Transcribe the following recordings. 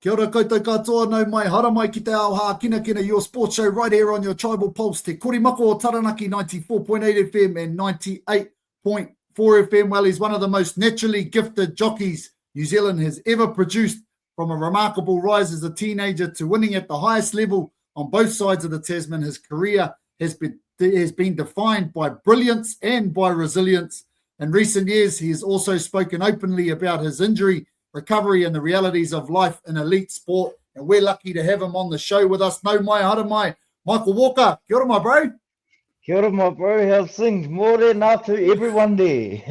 Kia ora koutou katoa, no mai hara mai ki te ao Hākinakina, your sports show right here on your Tribal Pulse, te Korimako o Taranaki 94.8 FM and 98.4 FM. Well, he's one of the most naturally gifted jockeys New Zealand has ever produced, from a remarkable rise as a teenager to winning at the highest level on both sides of the Tasman. His career has been defined by brilliance and by resilience. In recent years, he has also spoken openly about his injury recovery and the realities of life in elite sport. And we're lucky to have him on the show with us. No mai, hara mai. Michael Walker, kia ora, my bro. Kia ora, my bro. How's things? Morning after everyone there.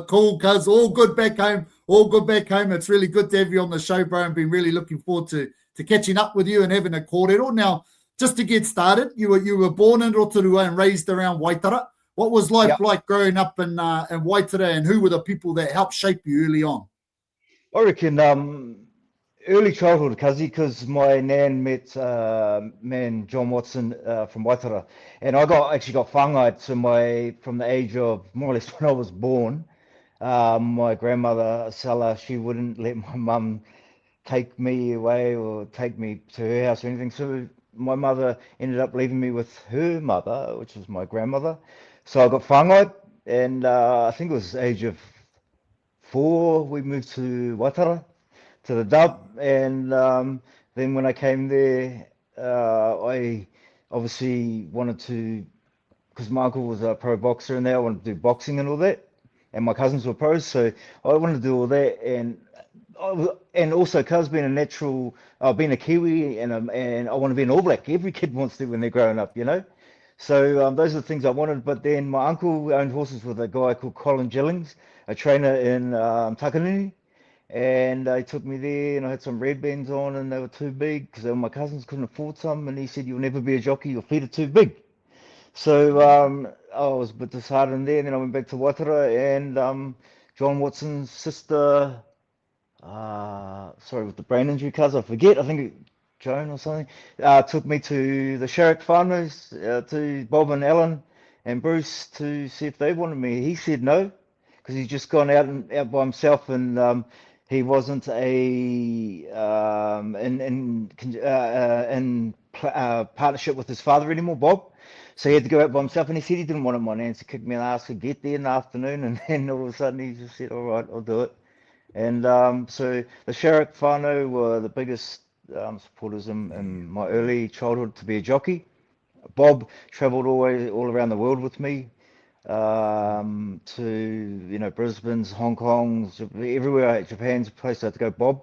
Cool, cuz. All good back home. All good back home. It's really good to have you on the show, bro. I've been really looking forward to catching up with you and having a kōrero. Now, just to get started, you were born in Rotorua and raised around Waitara. What was life like growing up in Waitara, and who were the people that helped shape you early on? I reckon early childhood, cuzzy, because my nan met man John Watson from Waitara, and I actually got whāngai from the age of more or less when I was born. My grandmother, Sala, she wouldn't let my mum take me away or take me to her house or anything, so my mother ended up leaving me with her mother, which was my grandmother. So I got whāngai, and I think it was the age of 4, we moved to Waitara, to the Dub, and then when I came there, I obviously wanted to, because my uncle was a pro boxer and I wanted to do boxing and all that, and my cousins were pros, so I wanted to do all that, and also because being a natural, being a Kiwi, and I want to be an All Black. Every kid wants to when they're growing up, you know. So those are the things I wanted. But then my uncle owned horses with a guy called Colin Gillings, a trainer in Takanini, and he took me there, and I had some red bands on, and they were too big because my cousins couldn't afford some, and he said, "You'll never be a jockey. Your feet are too big." So I was a bit disheartened there, and then I went back to Waitara, and John Watson's sister, with the brain injury, cuz I forget, I think Joan or something, took me to the Sharrock farmers, to Bob and Alan and Bruce, to see if they wanted me. He said no, because he's just gone out by himself, and he wasn't in partnership with his father anymore, Bob. So he had to go out by himself, and he said he didn't want it. My nan to kick me in the ass to get there in the afternoon, and then all of a sudden he just said, "All right, I'll do it." And so the Sharrock whānau were the biggest supporters in my early childhood to be a jockey. Bob travelled all around the world with me, to Brisbane's, Hong Kong's, everywhere. Japan's a place I had to go. Bob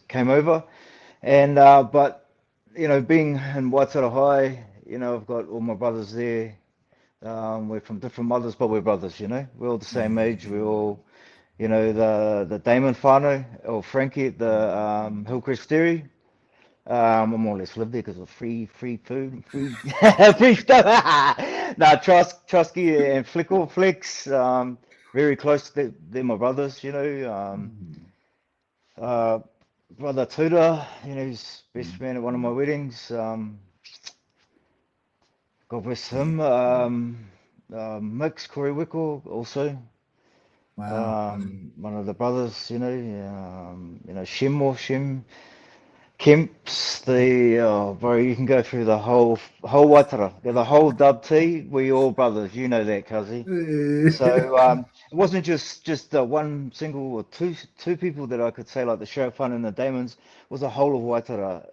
came over, and but being in Waitara High, I've got all my brothers there. We're from different mothers, but we're brothers. We're all the same age. We're all the Damon whānau, or Frankie at the Hillcrest Dairy. I more or less lived there because of free food, free free stuff. Nah, Trusky and Flex, very close. They're my brothers, brother Tuda, he's best man at one of my weddings. God bless him. Mix Corey Wickle also. Wow. One of the brothers, Shem Kemps, bro, you can go through the whole Waitara, the whole Dub T. We all brothers, you know that, cuzzy. So it wasn't just one single or two people that I could say, like the Sharrock whānau and the Damons. It was the whole of Waitara,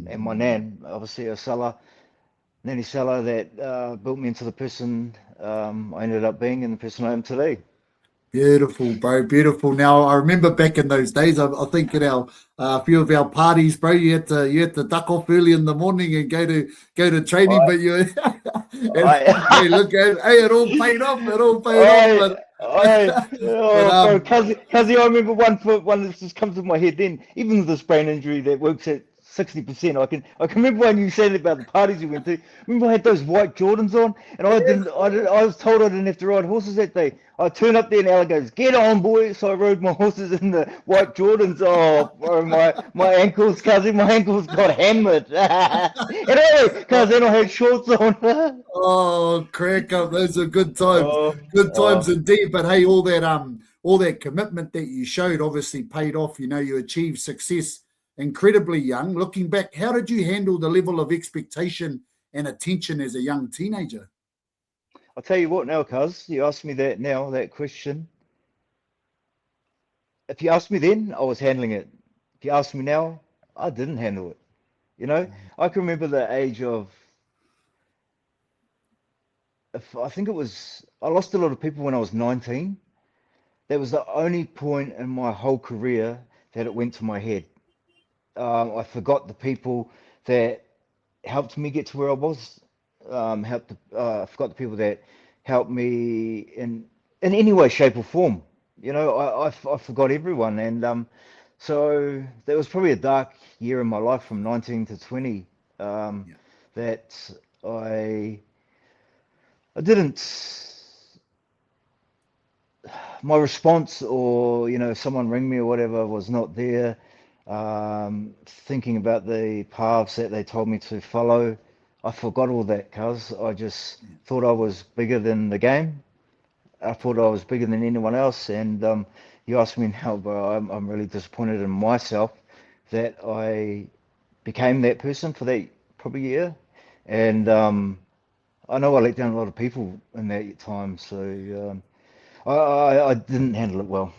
and my nan, obviously, Nanny Sala, that built me into the person I ended up being and the person I am today. Beautiful, bro. Beautiful. Now, I remember back in those days, I think at a few of our parties, bro, you had to duck off early in the morning and go to training, but you hey, look, hey, it all paid off. It all paid off. Bro, Cuzzy, I remember one that just comes to my head then, even with this brain injury that works at 60%. I can remember when you said about the parties you went to. Remember I had those white Jordans on, and I was told I didn't have to ride horses that day. I turned up there and Ella goes, "Get on, boy!" So I rode my horses in the white Jordans. Oh, bro, my ankles, cousin, my ankles got hammered. Because then I had shorts on. Oh, crack up! Those are good times. Good times indeed. But hey, all that all that commitment that you showed obviously paid off. You know, you achieved success incredibly young. Looking back, how did you handle the level of expectation and attention as a young teenager? I'll tell you what now, cuz, you asked me that now, that question. If you asked me then, I was handling it. If you ask me now, I didn't handle it. You know, I can remember the age of, if I think it was, I lost a lot of people when I was 19. That was the only point in my whole career that it went to my head. I forgot the people that helped me get to where I was. I forgot the people that helped me in any way, shape, or form. You know, I forgot everyone, and so that was probably a dark year in my life from 19 to 20. Yeah. That I didn't. My response, or you know, someone ring me or whatever, was not there. Thinking about the paths that they told me to follow, I forgot all that, cuz I just thought I was bigger than the game. I thought I was bigger than anyone else, and you asked me now, bro. I'm really disappointed in myself that I became that person for that probably year, and I know I let down a lot of people in that time, so I didn't handle it well.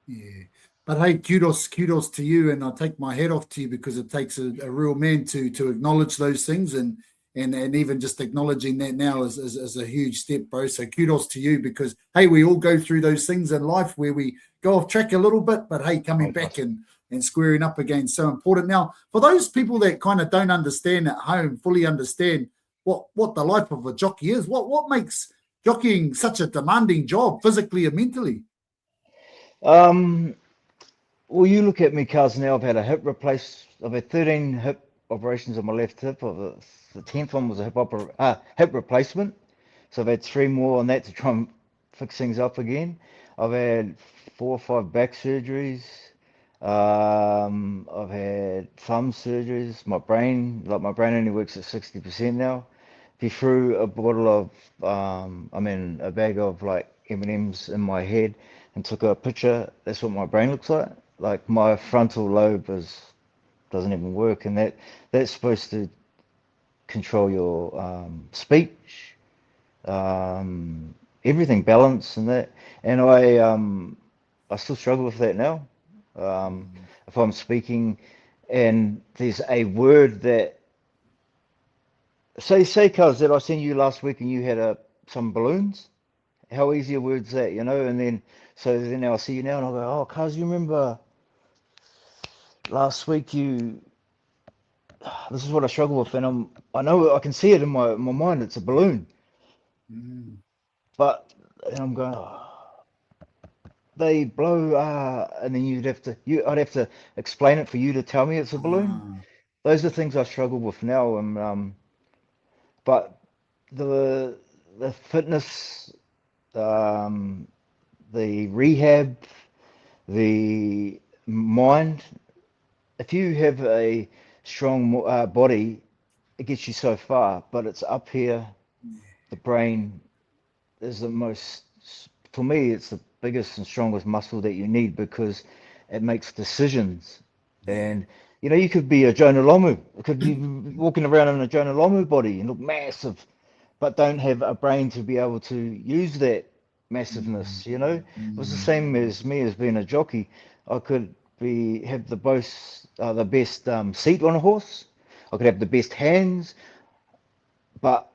Yeah. But hey, kudos to you, and I take my hat off to you because it takes a real man to acknowledge those things, and even just acknowledging that now is a huge step, bro. So kudos to you because hey, we all go through those things in life where we go off track a little bit, but hey, coming Oh, back trust. and squaring up again is so important. Now, for those people that kind of don't understand at home, fully understand what the life of a jockey is, what makes jockeying such a demanding job physically and mentally? Um, well, you look at me, cuz now I've had a hip replace. I've had 13 hip operations on my left hip. The 10th one was a hip replacement. So I've had three more on that to try and fix things up again. I've had 4 or 5 back surgeries. I've had thumb surgeries. My brain only works at 60% now. If you threw a bottle of, a bag of like M&Ms in my head and took a picture, that's what my brain looks like. Like my frontal lobe doesn't even work, and that's supposed to control your speech, everything, balance, and that. And I still struggle with that now. If I'm speaking and there's a word that say cuz that I sent you last week and you had some balloons, how easy a word's that, you know? And then so then I'll see you now and I'll go, oh cuz, you remember last week you this is what I struggle with, and I know I can see it in my mind, it's a Yeah. balloon. Mm. But and I'm going, oh, they blow, and then I'd have to explain it for you to tell me it's a balloon. Ah, Those are things I struggle with now, and but the fitness, um, the rehab, the mind. If you have a strong body, it gets you so far, but it's up here, the brain is the most, for me, it's the biggest and strongest muscle that you need because it makes decisions. yeah. And you know, you could be a Jonah Lomu, could be walking around in a Jonah Lomu body and look massive, but don't have a brain to be able to use that Mm, massiveness. You know, it was the mm, same as me as being a jockey. I could have the best seat on a horse. I could have the best hands, but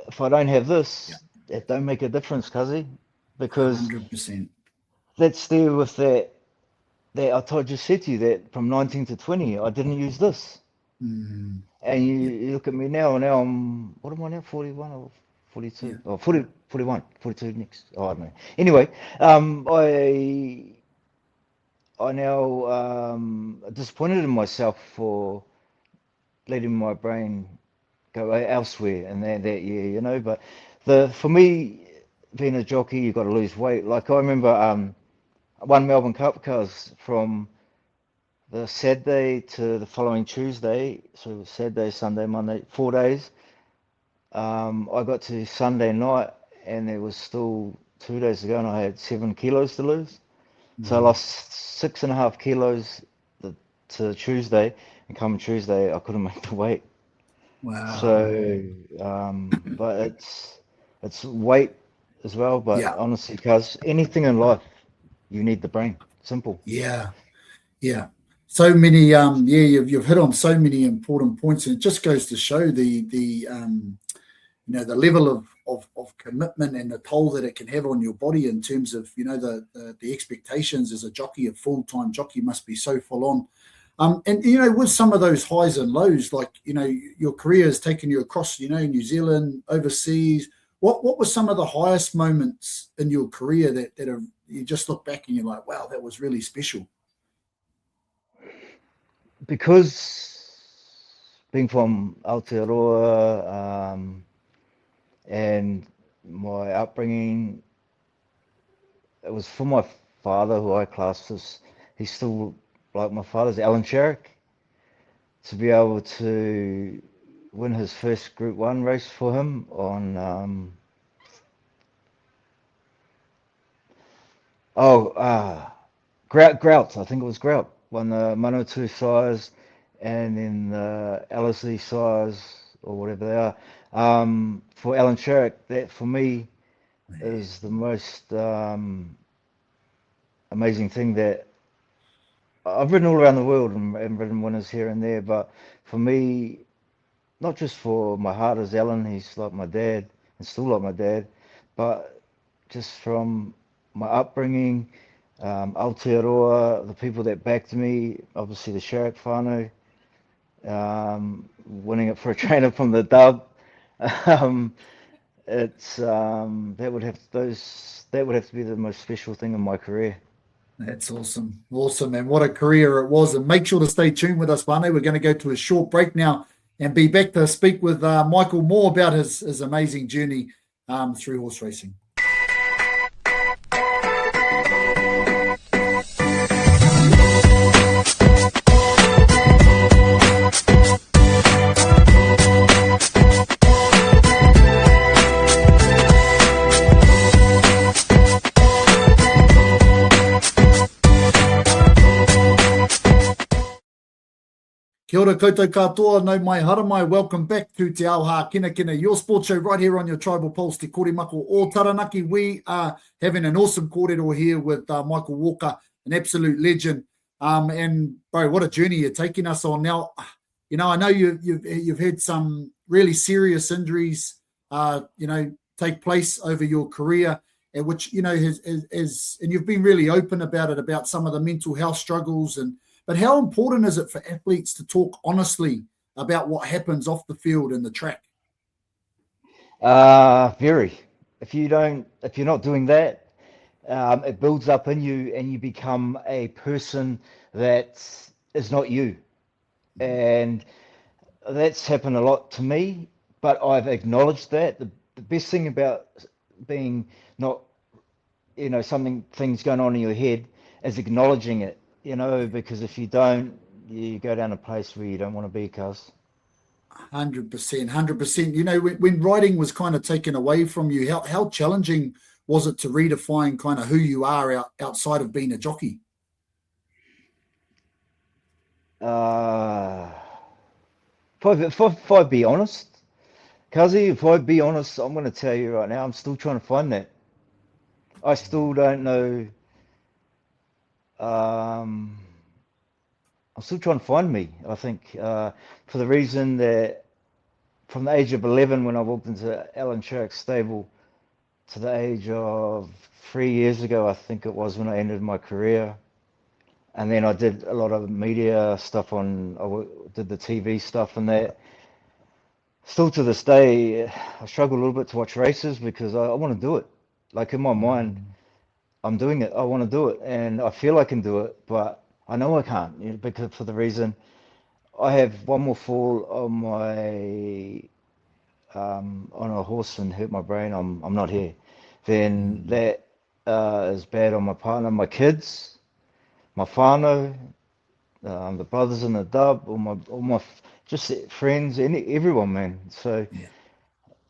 if I don't have yeah, this, it don't make a difference, cuzzy, because 100%. that's there with that just said to you that from 19 to 20, I didn't use this. Mm, And yeah, you look at me now, and now what am I now, 41 or 42? yeah, Or 40, 41, 42 next. Oh, I don't know. Anyway, I now disappointed in myself for letting my brain go elsewhere in that year, you know. But for me, being a jockey, you got to lose weight. Like I remember one Melbourne Cup cars from the Saturday to the following Tuesday, so it was Saturday, Sunday, Monday, 4 days. I got to Sunday night and there was still 2 days ago, and I had 7 kilos to lose. So I lost 6.5 kilos to Tuesday, and come Tuesday, I couldn't make the weight. Wow. So, but it's weight as well. But Yeah. honestly, because anything in life, you need the brain. Simple. Yeah. Yeah. So many, yeah, you've hit on so many important points, and it just goes to show the level of commitment and the toll that it can have on your body in terms of, the expectations as a jockey, a full-time jockey must be so full on. And, with some of those highs and lows, like, your career has taken you across, New Zealand, overseas. What were some of the highest moments in your career that have, you just look back and you're like, wow, that was really special? Because being from Aotearoa, and my upbringing, it was from my father, who I classed as, he's still like my father's, Alan Sherrick, to be able to win his first Group 1 race for him on, Grout, I think it was Grout, won the Manawatu size and then the LSE size, or whatever they are. For Alan Sherrick, that for me is the most amazing thing. That I've ridden all around the world and ridden winners here and there, but for me, not just for my heart as Alan, he's like my dad and still like my dad, but just from my upbringing, Aotearoa, the people that backed me, obviously the Sherrick whānau, winning it for a trainer from the dub. Um, it's that would have to be the most special thing in my career. That's awesome. Awesome. And what a career it was. And make sure to stay tuned with us, Barney. We're going to go to a short break now and be back to speak with Michael more about his amazing journey through horse racing. Kia ora koutou katoa, no mai haramai. Welcome back to Te Ao Hākinakina, your sports show right here on your Tribal Pulse, Te Korimako o Taranaki. We are having an awesome kōrero here with Michael Walker, an absolute legend. And bro, what a journey you're taking us on now. I know you've had some really serious injuries, take place over your career, and which has and you've been really open about it, about some of the mental health struggles. But how important is it for athletes to talk honestly about what happens off the field and the track? Very. If you're not doing that, it builds up in you, and you become a person that is not you. And that's happened a lot to me, but I've acknowledged that. The best thing about being not, things going on in your head is acknowledging it, because if you don't, you go down a place where you don't want to be, cuz. 100%, 100%. When writing was kind of taken away from you, how challenging was it to redefine kind of who you are outside of being a jockey? If I be honest, Kazi, if I be honest, I'm going to tell you right now, I'm still trying to find that. I still don't know. I'm still trying to find me, I think, for the reason that from the age of 11, when I walked into Alan Sherrick's stable, to the age of 3 years ago, I think it was, when I ended my career. And then I did a lot of media stuff I did the TV stuff and that. Still to this day, I struggle a little bit to watch races because I want to do it. Like in my mind, I'm doing it. I want to do it, and I feel I can do it, but I know I can't, because for the reason I have one more fall on a horse and hurt my brain. I'm not here. Then that is bad on my partner, my kids, my whānau, the brothers in the dub, all my just friends, everyone, man. So Yeah.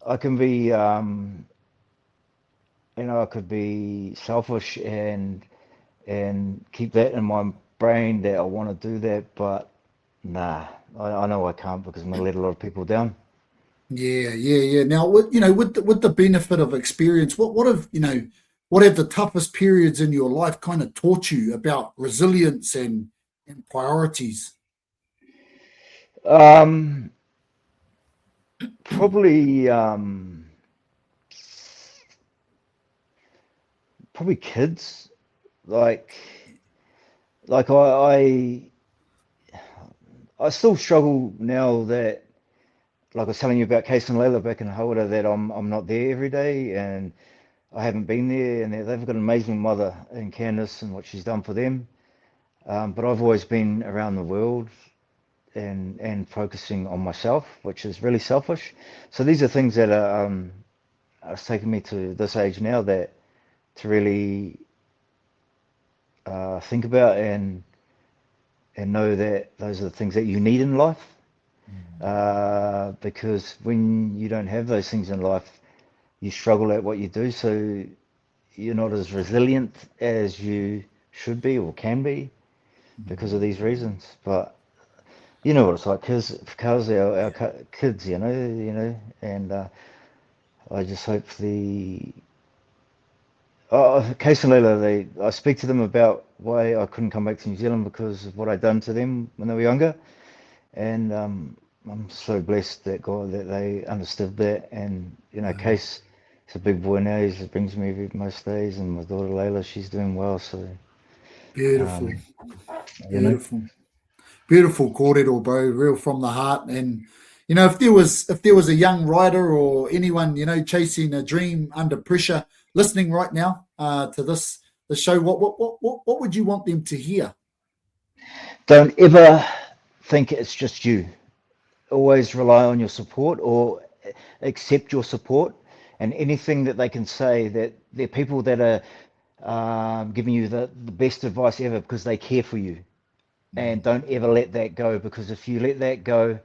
I can be I could be selfish and keep that in my brain that I want to do that, but nah, I know I can't because I'm gonna let a lot of people down. Yeah. Now, with the benefit of experience, what have the toughest periods in your life kind of taught you about resilience and priorities? Um, probably probably kids. Like I still struggle now that, like I was telling you about Case and Layla back in Hawera, that I'm not there every day and I haven't been there, and they've got an amazing mother in Candice and what she's done for them. But I've always been around the world and focusing on myself, which is really selfish. So these are things that are taking me to this age now that to really think about and know that those are the things that you need in life. Because when you don't have those things in life, you struggle at what you do. So you're not as resilient as you should be or can be because of these reasons. But you know what it's like, because our kids, and I just hope Case and Leila, I speak to them about why I couldn't come back to New Zealand because of what I'd done to them when they were younger, and I'm so blessed that God that they understood that, and Case is a big boy now. He brings me most days, and my daughter Layla, she's doing well. So Beautiful, um, you know. beautiful. Beautiful kōrero, bro, real from the heart. And if there was a young writer or anyone chasing a dream under pressure, listening right now to the show, what would you want them to hear? Don't ever think it's just you. Always rely on your support or accept your support, and anything that they can say, that they're people that are giving you the best advice ever because they care for you. And don't ever let that go, because if you let that go,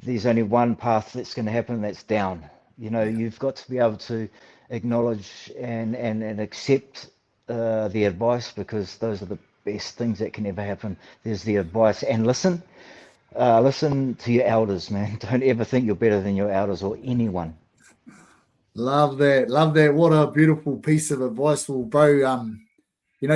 there's only one path that's going to happen, that's down. You've got to be able to acknowledge and accept the advice, because those are the best things that can ever happen. There's the advice, and listen to your elders, man. Don't ever think you're better than your elders or anyone. Love that. Love that. What a beautiful piece of advice. Well, bro,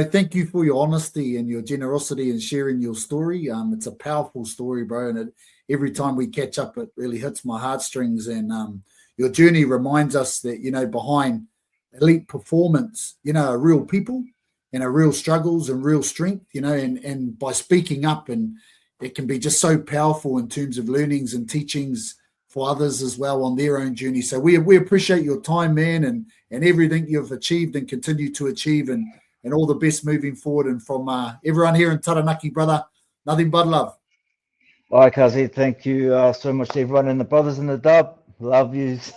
thank you for your honesty and your generosity and sharing your story. It's a powerful story, bro. And every time we catch up, it really hits my heartstrings. And your journey reminds us that, behind elite performance, are real people and are real struggles and real strength, and by speaking up, and it can be just so powerful in terms of learnings and teachings for others as well on their own journey. So we appreciate your time, man, and everything you've achieved and continue to achieve, and all the best moving forward. And from everyone here in Taranaki, brother, nothing but love. All right, Kazi, thank you so much to everyone and the brothers in the dub. Love yous.